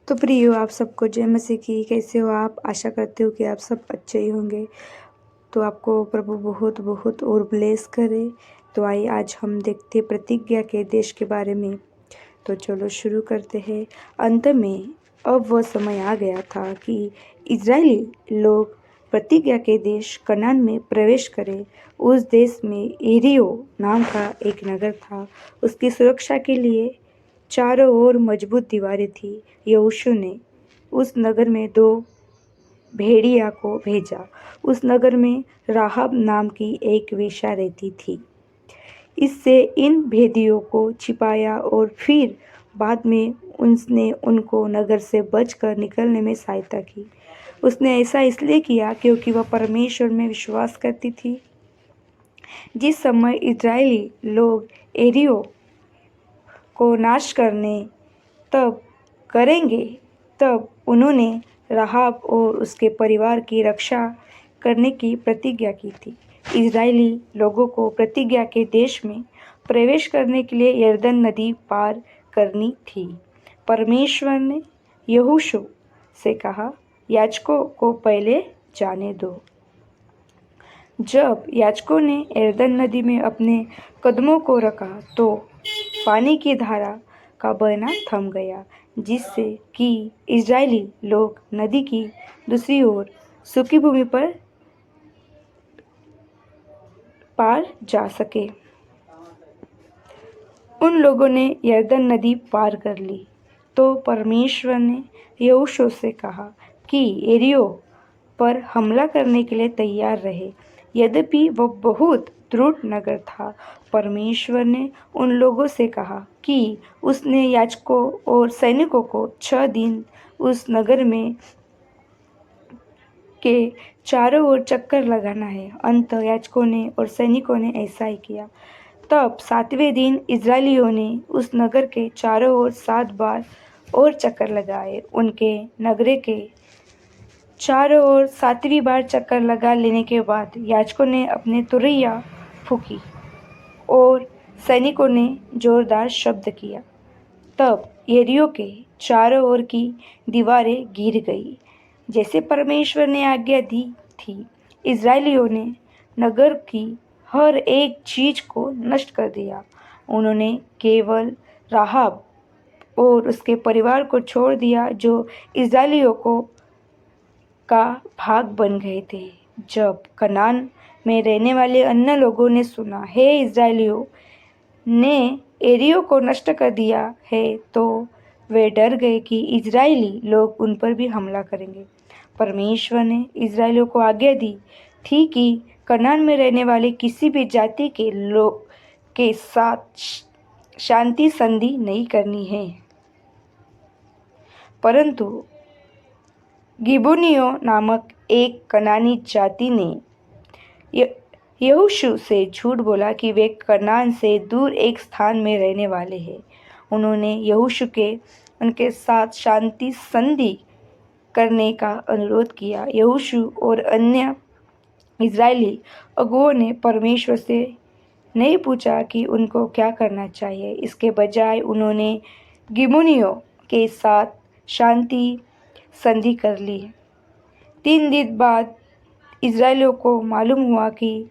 तो प्रियो, आप सबको जय मसीह की। कैसे हो आप? आशा करती हूँ कि आप सब अच्छे ही होंगे। तो आपको प्रभु बहुत बहुत और ब्लेस करे। तो आइए आज हम देखते हैं प्रतिज्ञा के देश के बारे में। तो चलो शुरू करते हैं। अंत में अब वह समय आ गया था कि इजरायली लोग प्रतिज्ञा के देश कनान में प्रवेश करें। उस देश में एरियो नाम का एक नगर था। उसकी सुरक्षा के लिए चारों ओर मजबूत दीवारें थी। यहोशू ने उस नगर में 2 भेड़िया को भेजा। उस नगर में राहाब नाम की एक वेश्या रहती थी। इससे इन भेदियों को छिपाया और फिर बाद में उसने उनको नगर से बचकर निकलने में सहायता की। उसने ऐसा इसलिए किया क्योंकि वह परमेश्वर में विश्वास करती थी। जिस समय इजरायली लोग एरियो को नाश करने तब करेंगे, तब उन्होंने राहाब और उसके परिवार की रक्षा करने की प्रतिज्ञा की थी। इजरायली लोगों को प्रतिज्ञा के देश में प्रवेश करने के लिए यरदन नदी पार करनी थी। परमेश्वर ने यहोशू से कहा, याजकों को पहले जाने दो। जब याजकों ने यरदन नदी में अपने कदमों को रखा तो पानी की धारा का बहना थम गया, जिससे कि इजरायली लोग नदी की दूसरी ओर सूखी भूमि पर पार जा सके। उन लोगों ने यरदन नदी पार कर ली तो परमेश्वर ने यहोशू से कहा कि एरियो पर हमला करने के लिए तैयार रहे। यद्यपि वह बहुत दृढ़ नगर था, परमेश्वर ने उन लोगों से कहा कि उसने याजकों और सैनिकों को 6 दिन उस नगर में के चारों ओर चक्कर लगाना है। अंततः याजकों ने और सैनिकों ने ऐसा ही किया। तब 7वें दिन इजरायलियों ने उस नगर के चारों ओर 7 बार और चक्कर लगाए। उनके नगरे के चारों ओर 7वीं बार चक्कर लगा लेने के बाद याजकों ने अपने तुरैया फूंकी और सैनिकों ने जोरदार शब्द किया। तब यरीहो के चारों ओर की दीवारें गिर गई, जैसे परमेश्वर ने आज्ञा दी थी। इजरायलियों ने नगर की हर एक चीज को नष्ट कर दिया। उन्होंने केवल राहाब और उसके परिवार को छोड़ दिया, जो इजरायलियों का भाग बन गए थे। जब कनान में रहने वाले अन्य लोगों ने सुना, हे इजरायलियों ने एरियो को नष्ट कर दिया है, तो वे डर गए कि इजरायली लोग उन पर भी हमला करेंगे। परमेश्वर ने इजरायलियों को आज्ञा दी थी कि कनान में रहने वाले किसी भी जाति के लोग के साथ शांति संधि नहीं करनी है। परंतु गिबोनियों नामक एक कनानी जाति ने यहोशू से झूठ बोला कि वे कनान से दूर एक स्थान में रहने वाले हैं। उन्होंने यहोशू के उनके साथ शांति संधि करने का अनुरोध किया। यहोशू और अन्य इजरायली अगुओं ने परमेश्वर से नहीं पूछा कि उनको क्या करना चाहिए। इसके बजाय उन्होंने गिबोनियों के साथ शांति संधि कर ली। 3 दिन बाद इजरायलियों को मालूम हुआ कि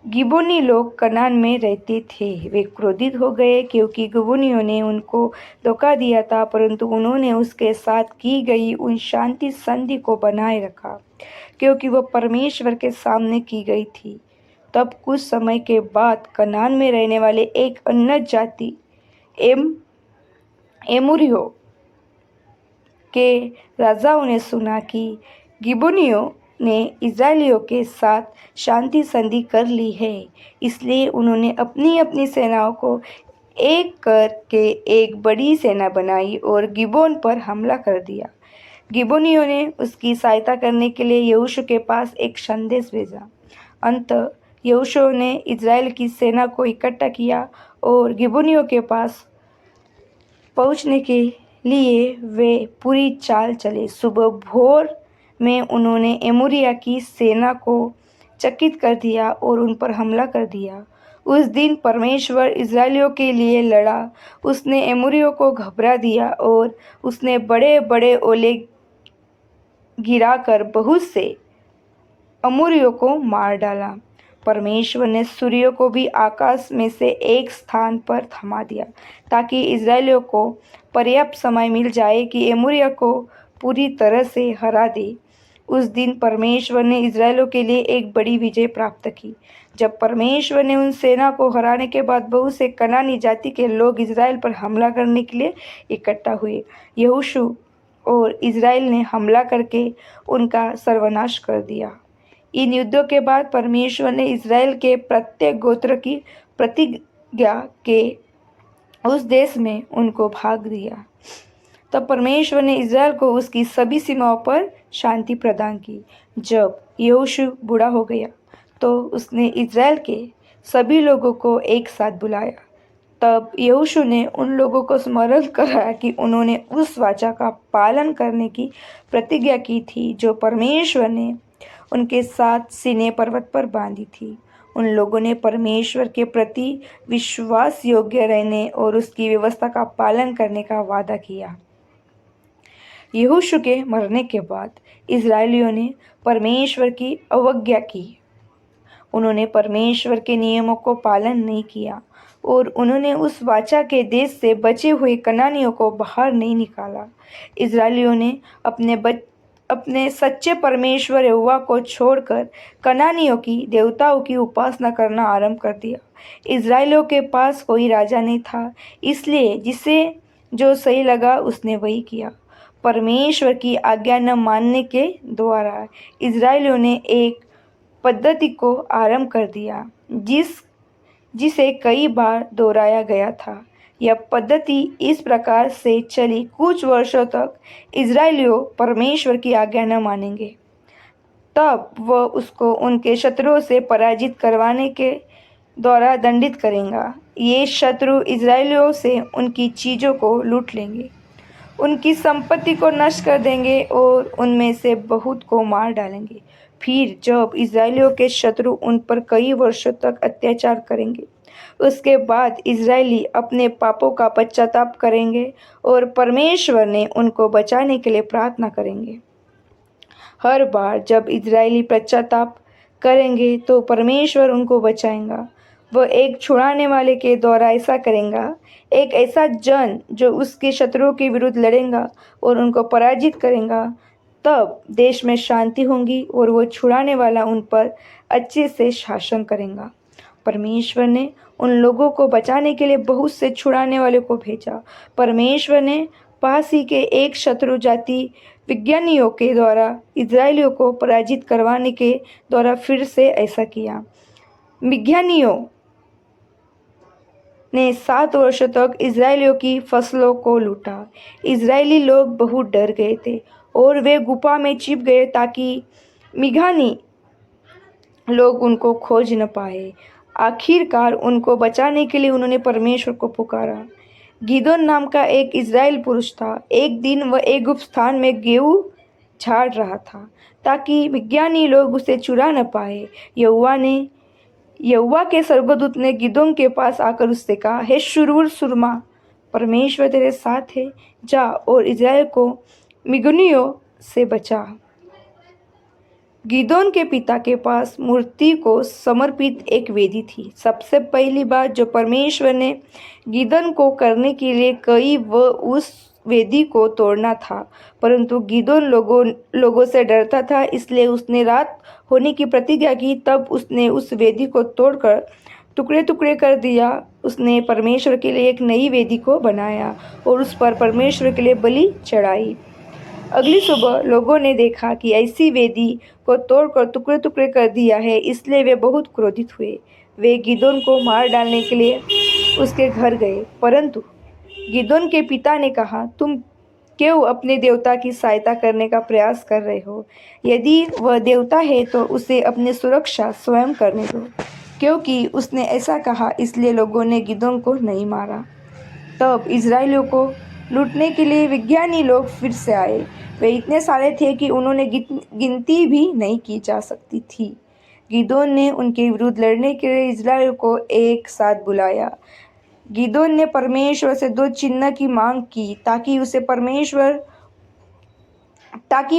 गिबोनी लोग कनान में रहते थे। वे क्रोधित हो गए क्योंकि गिबोनियों ने उनको धोखा दिया था, परंतु उन्होंने उसके साथ की गई उन शांति संधि को बनाए रखा क्योंकि वह परमेश्वर के सामने की गई थी। तब कुछ समय के बाद कनान में रहने वाले एक अन्य जाति एमोरियों के राजाओं ने सुना कि गिबोनियों ने इजरायलियों के साथ शांति संधि कर ली है। इसलिए उन्होंने अपनी अपनी सेनाओं को एक करके एक बड़ी सेना बनाई और गिबोन पर हमला कर दिया। गिबोनियों ने उसकी सहायता करने के लिए यहोशू के पास एक संदेश भेजा। अंततः यहोशू ने इजराइल की सेना को इकट्ठा किया और गिबोनियों के पास पहुंचने के लिए वे पूरी चाल चले। सुबह भोर में उन्होंने एमोरिया की सेना को चकित कर दिया और उन पर हमला कर दिया। उस दिन परमेश्वर इस्राएलियों के लिए लड़ा। उसने एमोरियों को घबरा दिया और उसने बड़े बड़े ओले गिराकर बहुत से अमोरियों को मार डाला। परमेश्वर ने सूर्य को भी आकाश में से एक स्थान पर थमा दिया, ताकि इस्राएलियों को पर्याप्त समय मिल जाए कि एमोरिया को पूरी तरह से हरा दे। उस दिन परमेश्वर ने इस्राएलियों के लिए एक बड़ी विजय प्राप्त की। जब परमेश्वर ने उन सेना को हराने के बाद बहुत से कनानी जाति के लोग इस्राएल पर हमला करने के लिए इकट्ठा हुए। यहोशू और इस्राएल ने हमला करके उनका सर्वनाश कर दिया। इन युद्धों के बाद परमेश्वर ने इस्राएल के प्रत्येक गोत्र की प्रतिज्ञा के उस देश में उनको भाग दिया। तब परमेश्वर ने इस्राएल को उसकी सभी सीमाओं पर शांति प्रदान की। जब यहोशू बूढ़ा हो गया तो उसने इस्राएल के सभी लोगों को एक साथ बुलाया। तब यहोशू ने उन लोगों को स्मरण कराया कि उन्होंने उस वाचा का पालन करने की प्रतिज्ञा की थी जो परमेश्वर ने उनके साथ सीनै पर्वत पर बांधी थी। उन लोगों ने परमेश्वर के प्रति विश्वास योग्य रहने और उसकी व्यवस्था का पालन करने का वादा किया। यहोशू के मरने के बाद इस्राएलियों ने परमेश्वर की अवज्ञा की। उन्होंने परमेश्वर के नियमों को पालन नहीं किया और उन्होंने उस वाचा के देश से बचे हुए कनानियों को बाहर नहीं निकाला। इस्राएलियों ने अपने सच्चे परमेश्वर यहोवा को छोड़कर कनानियों की देवताओं की उपासना करना आरंभ कर दिया। इस्राएलियों के पास कोई राजा नहीं था, इसलिए जिसे जो सही लगा उसने वही किया। परमेश्वर की आज्ञा न मानने के द्वारा इस्राएलियों ने एक पद्धति को आरंभ कर दिया जिसे कई बार दोहराया गया था। यह पद्धति इस प्रकार से चली, कुछ वर्षों तक इस्राएलियों परमेश्वर की आज्ञा न मानेंगे, तब वह उसको उनके शत्रुओं से पराजित करवाने के द्वारा दंडित करेगा। ये शत्रु इस्राएलियों से उनकी चीज़ों को लूट लेंगे, उनकी संपत्ति को नष्ट कर देंगे और उनमें से बहुत को मार डालेंगे। फिर जब इस्राएलियों के शत्रु उन पर कई वर्षों तक अत्याचार करेंगे, उसके बाद इस्राएली अपने पापों का पश्चाताप करेंगे और परमेश्वर ने उनको बचाने के लिए प्रार्थना करेंगे। हर बार जब इस्राएली पश्चाताप करेंगे तो परमेश्वर उनको बचाएगा। वह एक छुड़ाने वाले के द्वारा ऐसा करेगा, एक ऐसा जन जो उसके शत्रुओं के विरुद्ध लड़ेगा और उनको पराजित करेगा। तब देश में शांति होगी और वो छुड़ाने वाला उन पर अच्छे से शासन करेगा। परमेश्वर ने उन लोगों को बचाने के लिए बहुत से छुड़ाने वाले को भेजा। परमेश्वर ने पास ही के एक शत्रु जाति विज्ञानियों के द्वारा इस्राएलियों को पराजित करवाने के द्वारा फिर से ऐसा किया। विज्ञानियों ने 7 वर्षों तक इस्राएलियों की फसलों को लूटा। इस्राएली लोग बहुत डर गए थे और वे गुफा में छिप गए ताकि मिघानी लोग उनको खोज न पाए। आखिरकार उनको बचाने के लिए उन्होंने परमेश्वर को पुकारा। गिदोन नाम का एक इस्राएल पुरुष था। एक दिन वह एक गुप्त स्थान में गेहूं झाड़ रहा था ताकि विज्ञानी लोग उसे चुरा न पाए। यहोवा के स्वर्गदूत ने गिदोन के पास आकर उससे कहा, हे शूरवीर सूरमा, परमेश्वर तेरे साथ है, जा और इस्राएल को मिघानियों से बचा। गिदोन के पिता के पास मूर्ति को समर्पित एक वेदी थी। सबसे पहली बात जो परमेश्वर ने गिदोन को करने के लिए कही वह उस वेदी को तोड़ना था, परंतु गिदोन लोगों से डरता था, इसलिए उसने रात होने की प्रतिज्ञा की। तब उसने उस वेदी को तोड़कर टुकड़े टुकड़े कर दिया। उसने परमेश्वर के लिए एक नई वेदी को बनाया और उस पर परमेश्वर के लिए बलि चढ़ाई। अगली सुबह लोगों ने देखा कि ऐसी वेदी को तोड़कर टुकड़े टुकड़े कर दिया है, इसलिए वे बहुत क्रोधित हुए। वे गिदोन को मार डालने के लिए उसके घर गए, परंतु गिदोन के पिता ने कहा, तुम क्यों अपने देवता की सहायता करने का प्रयास कर रहे हो? यदि वह देवता है तो उसे अपनी सुरक्षा स्वयं करने दो। क्योंकि उसने ऐसा कहा, इसलिए लोगों ने गिदोन को नहीं मारा। तब इस्राएलियों को लूटने के लिए विज्ञानी लोग फिर से आए। वे इतने सारे थे कि उन्होंने गिनती भी नहीं की जा सकती थी। गिदोन ने उनके विरुद्ध लड़ने के लिए इज़राइल को एक साथ बुलाया। गिदोन ने परमेश्वर से 2 चिन्ह की मांग की ताकि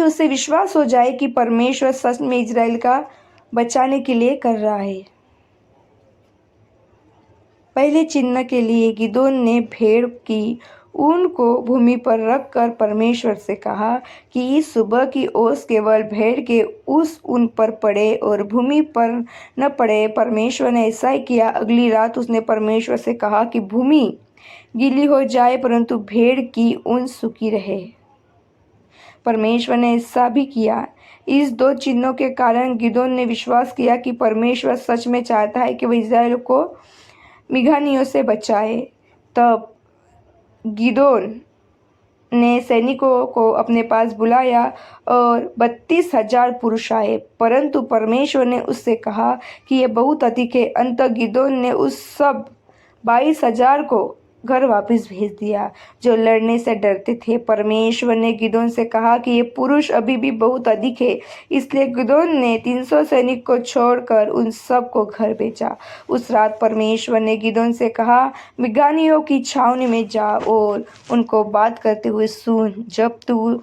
उसे विश्वास हो जाए कि परमेश्वर सच में इज़राइल का बचाने के लिए कर रहा है। पहले चिन्ह के लिए गिदोन ने भेड़ की ऊन को भूमि पर रखकर परमेश्वर से कहा कि इस सुबह की ओस केवल भेड़ के उस ऊन पर पड़े और भूमि पर न पड़े। परमेश्वर ने ऐसा ही किया। अगली रात उसने परमेश्वर से कहा कि भूमि गीली हो जाए परंतु भेड़ की ऊन सूखी रहे। परमेश्वर ने ऐसा भी किया। इस 2 चिन्हों के कारण गिदोन ने विश्वास किया कि परमेश्वर सच में चाहता है कि वह इज़राइल को मिघानियों से बचाए। तब गिदोन ने सैनिकों को अपने पास बुलाया और 32,000 पुरुष आए, परंतु परमेश्वर ने उससे कहा कि यह बहुत अधिक है। अंततः गिदोन ने उस सब 22,000 को घर वापस भेज दिया जो लड़ने से डरते थे। परमेश्वर ने गिदोन से कहा कि ये पुरुष अभी भी बहुत अधिक है, इसलिए गिदोन ने 300 सैनिक को छोड़कर उन सब को घर भेजा। उस रात परमेश्वर ने गिदोन से कहा, मिघानियों की छावनी में जा और उनको बात करते हुए सुन। जब तू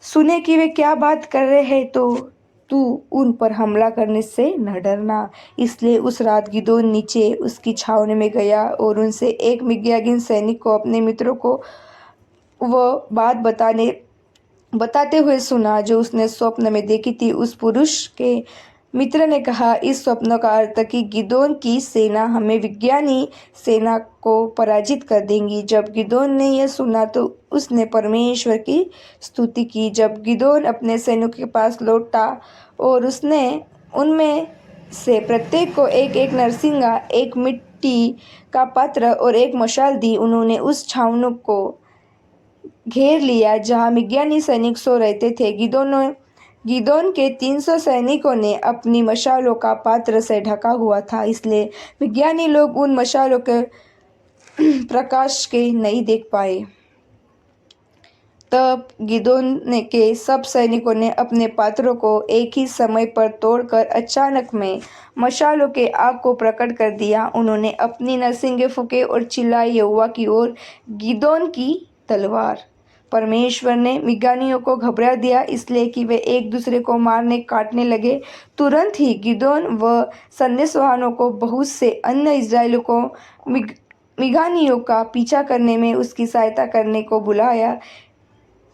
सुने कि वे क्या बात कर रहे हैं तो तू उन पर हमला करने से न डरना। इसलिए उस रात गिदोन नीचे उसकी छावनी में गया और उनसे एक मिद्यानी सैनिक को अपने मित्रों को वह बात बताते हुए सुना जो उसने स्वप्न में देखी थी। उस पुरुष के मित्र ने कहा, इस स्वप्न का अर्थ कि गिदोन की सेना हमें मिद्यानी सेना को पराजित कर देगी। जब गिदोन ने यह सुना तो उसने परमेश्वर की स्तुति की। जब गिदोन अपने सैनिकों के पास लौटा और उसने उनमें से प्रत्येक को एक नरसिंगा, एक मिट्टी का पात्र और एक मशाल दी, उन्होंने उस छावनी को घेर लिया जहां मिद्यानी सैनिक सो रहते थे। गिदोन के 300 सैनिकों ने अपनी मशालों का पात्र से ढका हुआ था, इसलिए मिद्यानी लोग उन मशालों के प्रकाश के नहीं देख पाए। तब गिदोन के सब सैनिकों ने अपने पात्रों को एक ही समय पर तोड़कर अचानक में मशालों के आग को प्रकट कर दिया। उन्होंने अपनी नरसिंगे फूंके और चिल्लाए, यहोवा की ओर गिदोन की तलवार। परमेश्वर ने मिद्यानियों को घबरा दिया इसलिए कि वे एक दूसरे को मारने काटने लगे। तुरंत ही गिदोन व संदेशवाहनों को बहुत से अन्य इस्राएलियों को मिद्यानियों का पीछा करने में उसकी सहायता करने को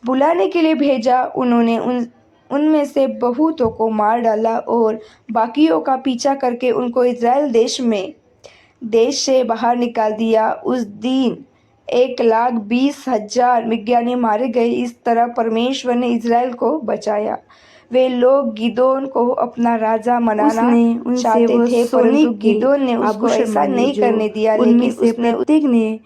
बुलाने के लिए भेजा। उन्होंने उनमें से बहुतों को मार डाला और बाकियों का पीछा करके उनको इज़राइल देश से बाहर निकाल दिया। उस दिन 1,20,000 मिद्यानी मारे गए। इस तरह परमेश्वर ने इज़राइल को बचाया। वे लोग गिदोन को अपना राजा बनाना चाहते थे, परंतु गिदोन ने उसको ऐसा नहीं करने दिया। लेकिन उसने प्रत्येक ने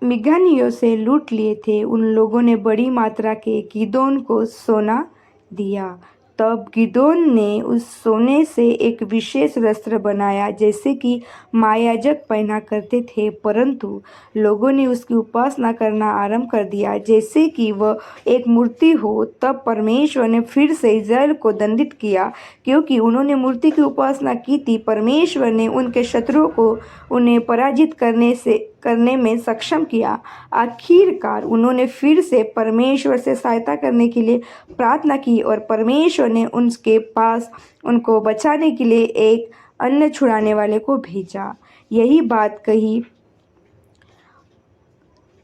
मिद्यानियों से लूट लिए थे। उन लोगों ने बड़ी मात्रा के गिदोन को सोना दिया। तब गिदोन ने उस सोने से एक विशेष वस्त्र बनाया जैसे कि महायाजक पहना करते थे, परंतु लोगों ने उसकी उपासना करना आरंभ कर दिया जैसे कि वह एक मूर्ति हो। तब परमेश्वर ने फिर से इज़राइल को दंडित किया क्योंकि उन्होंने मूर्ति की उपासना की थी। परमेश्वर ने उनके शत्रुओं को उन्हें पराजित करने में सक्षम किया। आखिरकार उन्होंने फिर से परमेश्वर से सहायता करने के लिए प्रार्थना की और परमेश्वर ने उनके पास उनको बचाने के लिए एक अन्य छुड़ाने वाले को भेजा। यही बात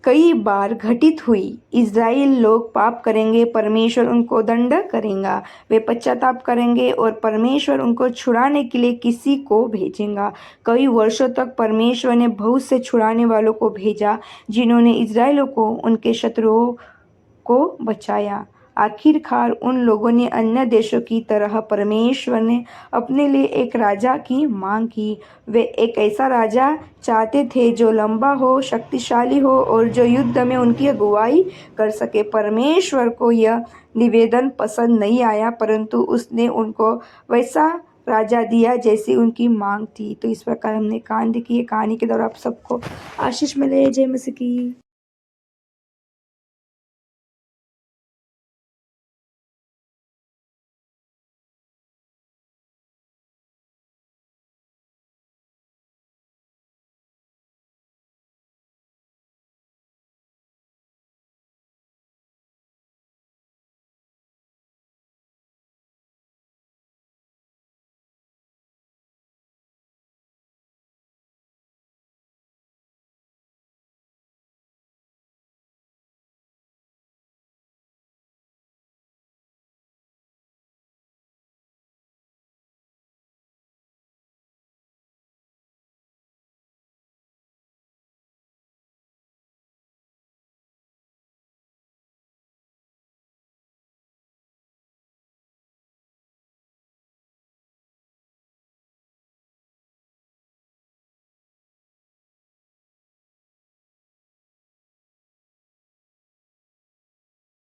कई बार घटित हुई। इज़राइल लोग पाप करेंगे, परमेश्वर उनको दंड करेगा। वे पश्चाताप करेंगे और परमेश्वर उनको छुड़ाने के लिए किसी को भेजेगा। कई वर्षों तक परमेश्वर ने बहुत से छुड़ाने वालों को भेजा जिन्होंने इज़राइलियों को उनके शत्रुओं को बचाया। आखिरकार उन लोगों ने अन्य देशों की तरह परमेश्वर ने अपने लिए एक राजा की मांग की। वे एक ऐसा राजा चाहते थे जो लंबा हो, शक्तिशाली हो और जो युद्ध में उनकी अगुवाई कर सके। परमेश्वर को यह निवेदन पसंद नहीं आया, परंतु उसने उनको वैसा राजा दिया जैसी उनकी मांग थी। तो इस प्रकार हमने कहानी देखी है। कहानी के द्वारा आप सबको आशीष मिले। जय मसीह की।